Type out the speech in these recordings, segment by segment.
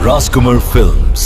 Rajkumar Films.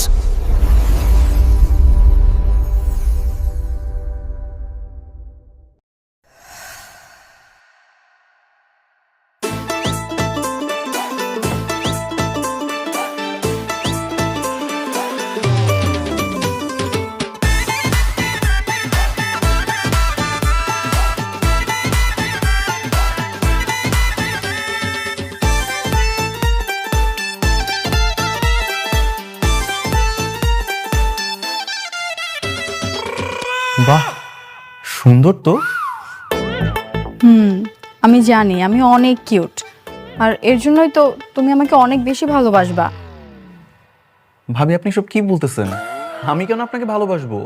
বাহ, সুন্দর তো। আমি জানি আমি অনেক কিউট, আর এর জন্যই তো তুমি আমাকে অনেক বেশি ভালোবাসবা। ভাবি, আপনি সব কি বলতেছেন? আমি কেন আপনাকে ভালোবাসবো?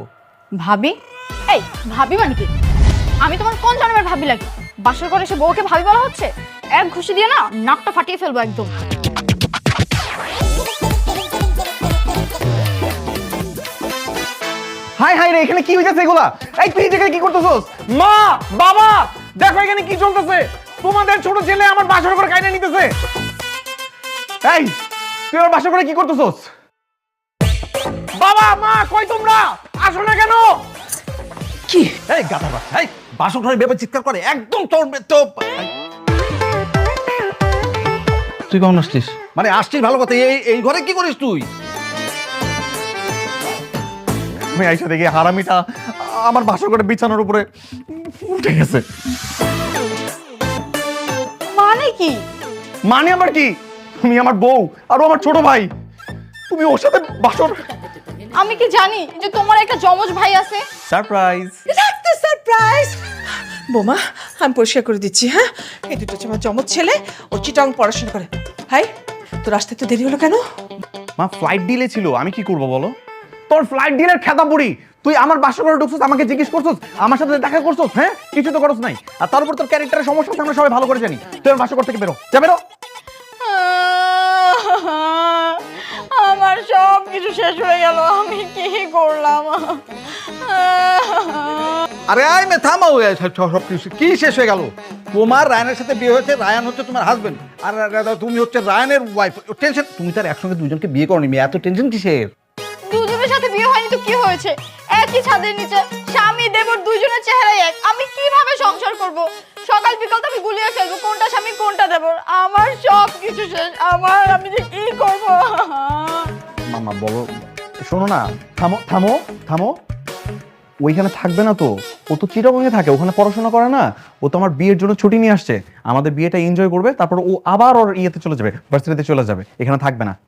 ভাবি? এই ভাবি মানে কি? আমি তোমার কোন জন্মের ভাবি লাগি? বাসর করে এসে বউকে ভাবি বলা হচ্ছে? এক ঘুষি দিয়ে না নাকটা ফাটিয়ে ফেলবো একদম। হাই হাই রে, এখানে কি হইতাছে এগুলা? এই তুই এখানে কি করতেছস? মা, বাবা, দেখো এখানে কি চলতেছে। তোমাদের ছোট ছেলে আমার বাসর করে কাইনা নিতেছে। এই তুই আমার বাসর করে কি করতেছস? বাবা, মা, কই তোমরা? আসো না কেন? কি এই গাধা বাচ্চা, এই বাসর ঘরে বেবে চিৎকার করে, একদম তোর তো। তুই কখন আসছিস? মানে আসছিস ভালো কথা, এই ঘরে কি করিস তুই? আমি আইসা দেখি হারামিটা আমার বাসর করে বিছানার উপরে উঠে গেছে। মানে কি? মানে আবার কি? তুমি আমার বউ আর ও আমার ছোট ভাই, তুমি ওর সাথে বাসর। আমি কি জানি যে তোমার একটা যমজ ভাই আছে? সারপ্রাইজ। রাখতে সারপ্রাইজ। বোমা, আমি পরিষ্কার করে দিচ্ছি। হ্যাঁ, এই দুটো হচ্ছে আমার জমজ ছেলে, ও চিটং পড়াশোনা করে। হাই, তোর আসতে তো দেরি হলো কেন? মা, ফ্লাইট ডিলে ছিল, আমি কি করব বলো? তোর ফ্লাইট ডিলের খেতা বুড়ি, তুই আমার বাসর করে ঢুকছিস, আমাকে জিজ্ঞেস করছিস, আমার সাথে দেখা করছিস? হ্যাঁ, কিছু তো করছ নাই। আর তার উপর তোর ক্যারেক্টারের সমস্যা আছে, আমরা সবাই ভালো করে জানি। তুই আমার বাসর ঘর থেকে বেরো, যা বেরো। আমার সব কিছু শেষ হয়ে গেল, আমি কি করলাম? আরে আয় মে থামাও, সব কিছু কি শেষ হয়ে গেল? তোমার রায়ানের সাথে বিয়ে হয়েছে, রায়ান হচ্ছে তোমার হাজবেন্ড, আর তুমি হচ্ছে রায়ানের ওয়াইফ। টেনশন, তুমি তার একসঙ্গে দুজনকে বিয়ে করনি, এত টেনশন কিসের? দুজনের সাথে বিয়ে হয়নি তো কি হয়েছে? একই ছাদের নিচে স্বামী দেবর দুজনের চেহারাই এক, আমি কিভাবে সংসার করব? সকাল বিকাল তো আমি গুলিয়ে ফেলবো কোনটা স্বামী কোনটা দেবর। আমার সব কিছু শেষ, আমি যে কি করব? মামা বলো, শোনো না, থামো থামো থামো। ওইখানে থাকবে না তো, ও তো চিটাগংয়ে থাকে, ওখানে পড়াশোনা করে না। ও তো আমার বিয়ের জন্য ছুটি নিয়ে আসছে, আমাদের বিয়েটা এনজয় করবে, তারপর ও আবার ওর ইয়েতে চলে যাবে, ভার্সিটিতে চলে যাবে, এখানে থাকবে না।